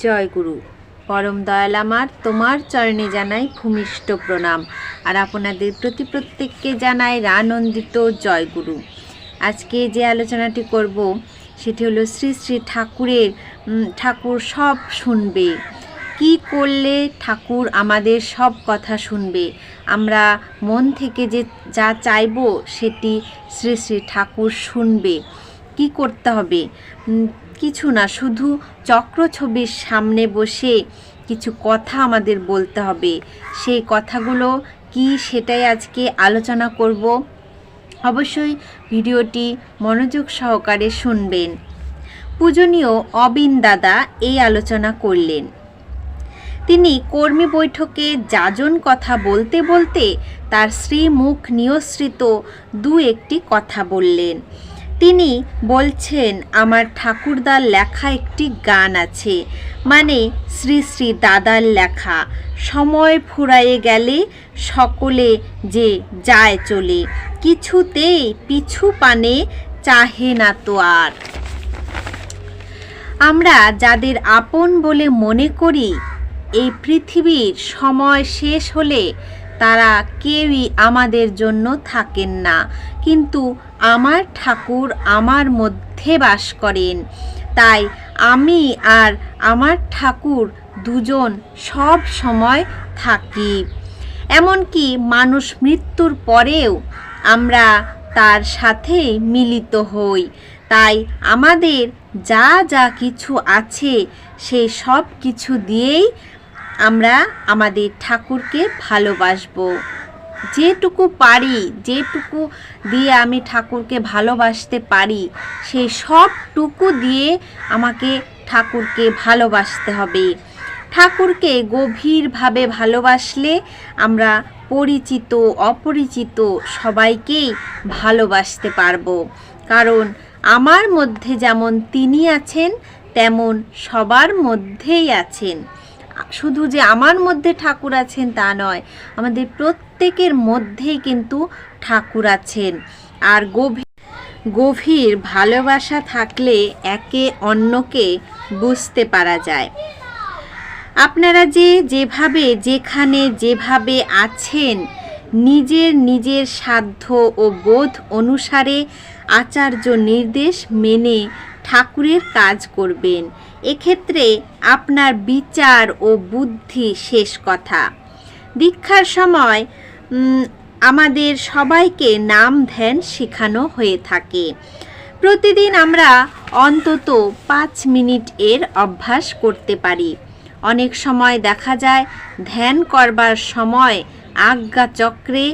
জয় গুরু। পরম দয়াল আমার তোমার চরণে জানাই ভূমিষ্ঠ প্রণাম, আর আপনাদের প্রতি প্রত্যেককে জানাই আনন্দিত জয় গুরু। আজকে যে আলোচনাটি করব সেটি হলো শ্রী শ্রী ঠাকুর সব শুনবে। কি করলে ঠাকুর আমাদের সব কথা শুনবে? আমরা মন থেকে যে যা চাইব সেটি শ্রী শ্রী ঠাকুর শুনবে। কি করতে হবে? কিছু না, শুধু চক্র ছবির সামনে বসে কিছু কথা আমাদের বলতে হবে। সেই কথাগুলো কি সেটাই আজকে আলোচনা করব। অবশ্যই ভিডিওটি মনোযোগ সহকারে শুনবেন। পূজনীয় অবিন দাদা এই আলোচনা করলেন। তিনি কর্মী বৈঠকে যাজন কথা বলতে বলতে তার শ্রীমুখ নিঃসৃত দু একটি কথা বললেন। তিনি বলছেন, আমার ঠাকুরদার লেখা একটি গান আছে, মানে শ্রী শ্রী দাদার লেখা, সময় ফুরায়ে গেলে সকলে যে যায় চলে, কিছুতেই পিছু পানে চাহে না তো আর। আমরা যাদের আপন বলে মনে করি, এই পৃথিবীর সময় শেষ হলে তারা কেউই আমাদের জন্য থাকেন না, কিন্তু আমার ঠাকুর আমার মধ্যে বাস করেন। তাই আমি আর আমার ঠাকুর দুজন সব সময় থাকি। এমনকি মানুষ মৃত্যুর পরেও আমরা তার সাথে মিলিত হই। তাই আমাদের যা যা কিছু আছে সেই সব কিছু দিয়েই আমরা আমাদের ঠাকুরকে ভালোবাসবো। যেটুকু পারি, যেটুকু দিয়ে আমি ঠাকুরকে ভালোবাসতে পারি, সেই সবটুকু দিয়ে আমাকে ঠাকুরকে ভালোবাসতে হবে। ঠাকুরকে গভীরভাবে ভালোবাসলে আমরা পরিচিত অপরিচিত সবাইকেই ভালোবাসতে পারবো। কারণ আমার মধ্যে যেমন তিনি আছেন, তেমন সবার মধ্যেই আছেন। শুধু যে আমার মধ্যে ঠাকুর আছেন তা নয়, আমাদের প্রত্যেকের মধ্যেই কিন্তু ঠাকুর আছেন। আর গভীর ভালোবাসা থাকলে একে অন্যকে বুঝতে পারা যায়। আপনারা যেভাবে যেখানে যেভাবে আছেন, নিজের নিজের সাধ্য ও বোধ অনুসারে আচার্য নির্দেশ মেনে ঠাকুরের কাজ করবেন। এক্ষেত্রে আপনার বিচার ও বুদ্ধি শেষ কথা। দীক্ষার সময় আমাদের সবাইকে নাম ধ্যান শেখানো হয়ে থাকে। প্রতিদিন আমরা অন্তত 5 মিনিট এর অভ্যাস করতে পারি। অনেক সময় দেখা যায় ধ্যান করবার সময় আজ্ঞা চক্রে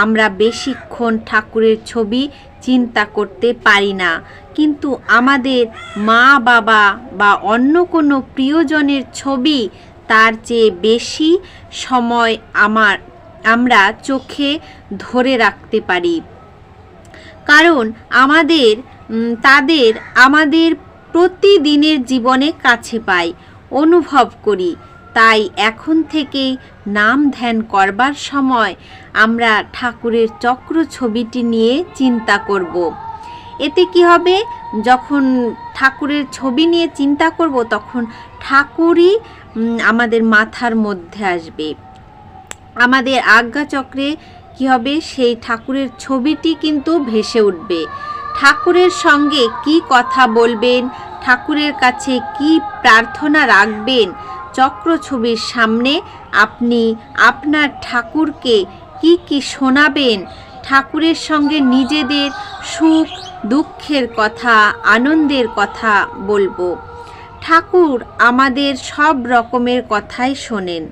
আমরা বেশিক্ষণ ঠাকুরের ছবি চিন্তা করতে পারি না, কিন্তু আমাদের মা বাবা বা অন্য কোনো প্রিয়জনের ছবি তার চেয়ে বেশি সময় আমরা চোখে ধরে রাখতে পারি। কারণ তাদের আমাদের প্রতিদিনের জীবনে কাছে পাই, অনুভব করি। তাই এখন থেকেই নাম ধ্যান করবার সময় আমরা ঠাকুরের চক্র ছবিটি নিয়ে চিন্তা করব। এতে কি হবে? যখন ঠাকুরের ছবি নিয়ে চিন্তা করব, তখন ঠাকুরই আমাদের মাথার মধ্যে আসবে। আমাদের আজ্ঞা চক্রে কি হবে? সেই ঠাকুরের ছবিটি কিন্তু ভেসে উঠবে। ঠাকুরের সঙ্গে কি কথা বলবেন, ঠাকুরের কাছে কি প্রার্থনা রাখবেন, চক্র ছবির সামনে আপনি আপনার ঠাকুরকে কি কি শোনাবেন, ঠাকুরের সঙ্গে নিজেদের সুখ দুঃখের কথা, আনন্দের কথা বলবো। ঠাকুর আমাদের সব রকমের কথাই শোনেন।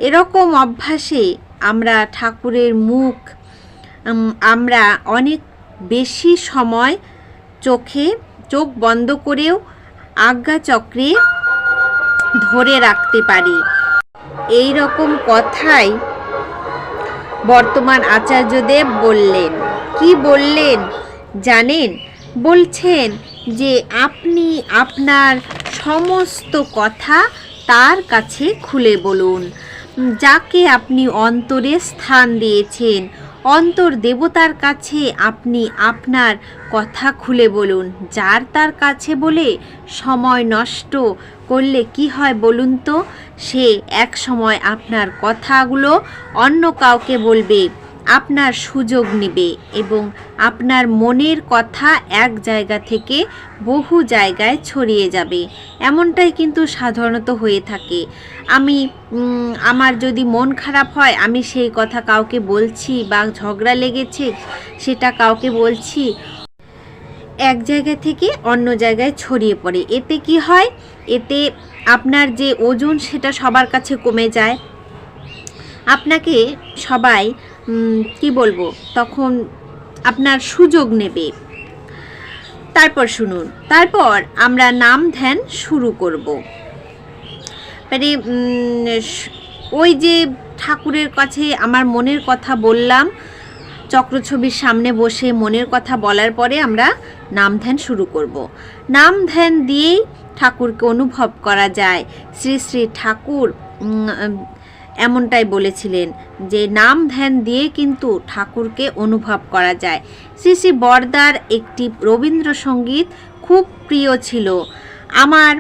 এরকম অভ্যাসে আমরা ঠাকুরের মুখ আমরা অনেক বেশি সময় চোখ বন্ধ করেও আজ্ঞা চক্রে ধরে রাখতে পারি। এই রকম কথাই বর্তমান আচার্যদেব বললেন। কি বললেন জানেন? বলছেন যে আপনি আপনার সমস্ত কথা তার কাছে খুলে বলুন। যাকে আপনি অন্তরে স্থান দিয়েছেন, অন্তর দেবতার কাছে আপনি আপনার কথা খুলে বলুন। যার তার কাছে বলে সময় নষ্ট করলে কি হয় বলুন তো? সে এক সময় আপনার কথাগুলো অন্য কাউকে বলবে, আপনার সুযোগ নেবে এবং আপনার মনের কথা এক জায়গা থেকে বহু জায়গায় ছড়িয়ে যাবে। এমনটাই কিন্তু সাধারণত হয়ে থাকে। আমার যদি মন খারাপ হয়, আমি সেই কথা কাউকে বলছি, বা ঝগড়া লেগেছে সেটা কাউকে বলছি, এক জায়গা থেকে অন্য জায়গায় ছড়িয়ে পড়ে। এতে কি হয়? এতে আপনার যে ওজন সেটা সবার কাছে কমে যায়। আপনাকে সবাই কি বলবো, তখন আপনার সুযোগ নেবে। তারপর শুনুন, তারপর আমরা নাম ধ্যান শুরু করব। মানে ওই যে ঠাকুরের কাছে আমার মনের কথা বললাম, চক্রছবির সামনে বসে মনের কথা বলার পরে আমরা নাম ধ্যান শুরু করব। নাম ধ্যান দিয়েই ঠাকুরকে অনুভব করা যায়। শ্রী শ্রী ঠাকুর এমনটাই বলেছিলেন যে নাম ধ্যান দিয়ে কিন্তু ঠাকুরকে অনুভব করা যায়। শ্রী শ্রী বরদার একটি রবীন্দ্রসঙ্গীত খুব প্রিয় ছিল, আমার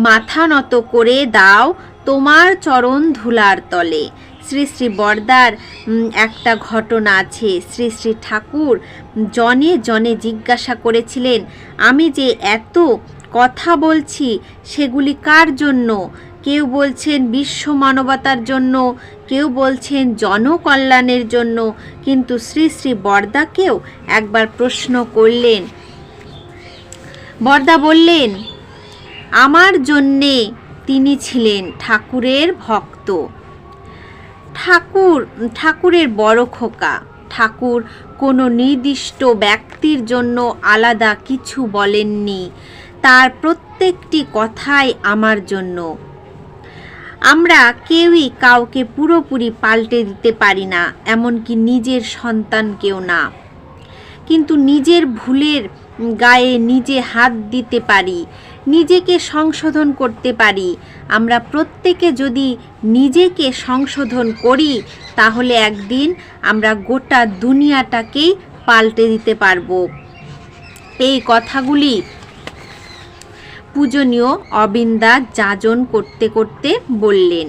মাথা নত করে দাও তোমার চরণ ধুলার তলে। শ্রী শ্রী বরদার একটা ঘটনা আছে। শ্রী শ্রী ঠাকুর জনে জনে জিজ্ঞাসা করেছিলেন, আমি যে এত কথা বলছি সেগুলি কার জন্য? কেউ বলছেন বিশ্ব মানবতার জন্য, কেউ বলছেন জনকল্যাণের জন্য, কিন্তু শ্রী শ্রী বরদাকেও একবার প্রশ্ন করলেন। বরদা বললেন, আমার জন্যে। তিনি ছিলেন ঠাকুরের ভক্ত। ঠাকুরের বড় খোকা। ঠাকুর কোনো নির্দিষ্ট ব্যক্তির জন্য আলাদা কিছু বলেননি, তার প্রত্যেকটি কথাই আমার জন্য। আমরা কেউই কাউকে পুরোপুরি পাল্টে দিতে পারি না, এমনকি নিজের সন্তানকেও না, কিন্তু নিজের ভুলের গায়ে নিজে হাত দিতে পারি, নিজেকে সংশোধন করতে পারি। আমরা প্রত্যেকে যদি নিজেকে সংশোধন করি, তাহলে একদিন আমরা গোটা দুনিয়াটাকেই পাল্টে দিতে পারবো। এই কথাগুলি পূজনীয় অবিন্দা যাজন করতে করতে বললেন।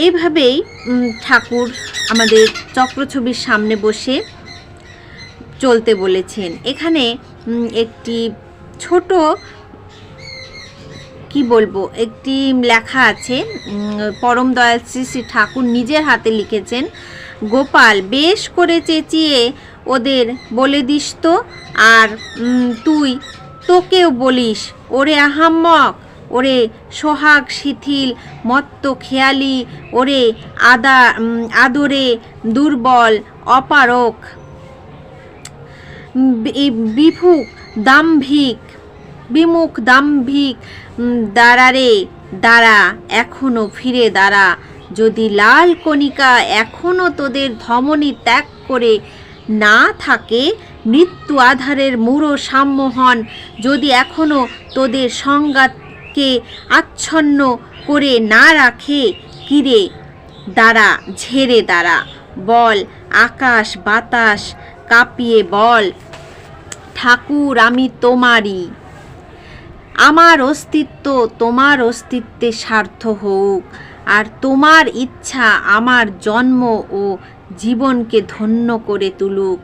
এইভাবেই ঠাকুর আমাদের চক্রছবির সামনে বসে চলতে বলেছেন। এখানে একটি ছোট কি বলবো, একটি লেখা আছে, পরম দয়াল শ্রী শ্রী ঠাকুর নিজের হাতে লিখেছেন। গোপাল, বেশ করে চেঁচিয়ে ওদের বলে দিস তো, আর তোকেও বলিস, ওরে আহাম্মক, ওরে সোহাগ শিথিল মত্ত খেয়ালি, ওরে আদরে দুর্বল অপারক, বিমুখ দাম্ভিক, দাঁড়ারে দাঁড়া, এখনো ফিরে দাঁড়া। যদি লাল কণিকা এখনো তোদের ধমনী ত্যাগ করে না থাকে, মৃত্যু আধারের মূঢ় সম্মোহন যদি এখনো তোদের সংজ্ঞাকে আচ্ছন্ন করে না রাখে, কিরে দাঁড়া, ঝেড়ে দাঁড়া, বল আকাশ বাতাস কাঁপিয়ে বল, ঠাকুর আমি তোমারই, আমার অস্তিত্ব তোমার অস্তিত্বে স্বার্থ হোক, আর তোমার ইচ্ছা আমার জন্ম ও জীবনকে ধন্য করে তুলুক।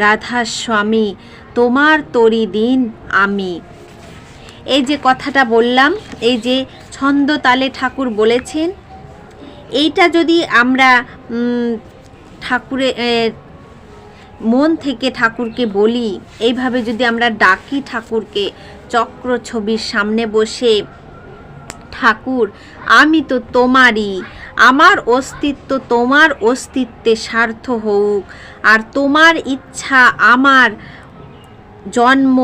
রাধাস্বামী তোমার তরি দিন আমি। এই যে কথাটা বললাম, এই যে ছন্দ তালে ঠাকুর বলেছেন, এইটা যদি আমরা ঠাকুরের মন থেকে ঠাকুরকে বলি, এইভাবে যদি আমরা ডাকি ঠাকুরকে চক্র ছবির সামনে বসে, ঠাকুর আমি তো তোমারই, আমার অস্তিত্ব তোমার অস্তিত্বে স্বার্থ হোক, আর তোমার ইচ্ছা আমার জন্ম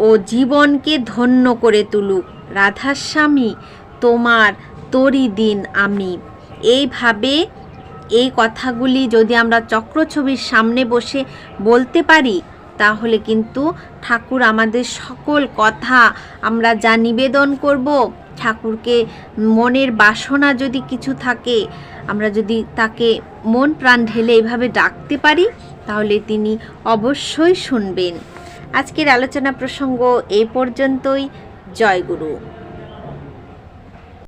ও জীবনকে ধন্য করে তুলুক। রাধাস্বামী তোমার তরি দিন আমি। এইভাবে এই কথাগুলি যদি আমরা চক্রছবির সামনে বসে বলতে পারি, তাহলে কিন্তু ঠাকুর আমাদের সকল কথা আমরা যা নিবেদন করব, ঠাকুরকে মনের বাসনা যদি কিছু থাকে, আমরা যদি তাকে মন প্রাণ ঢেলে এইভাবে ডাকতে পারি, তাহলে তিনি অবশ্যই শুনবেন। আজকের আলোচনা প্রসঙ্গ এই পর্যন্তই। জয় গুরু।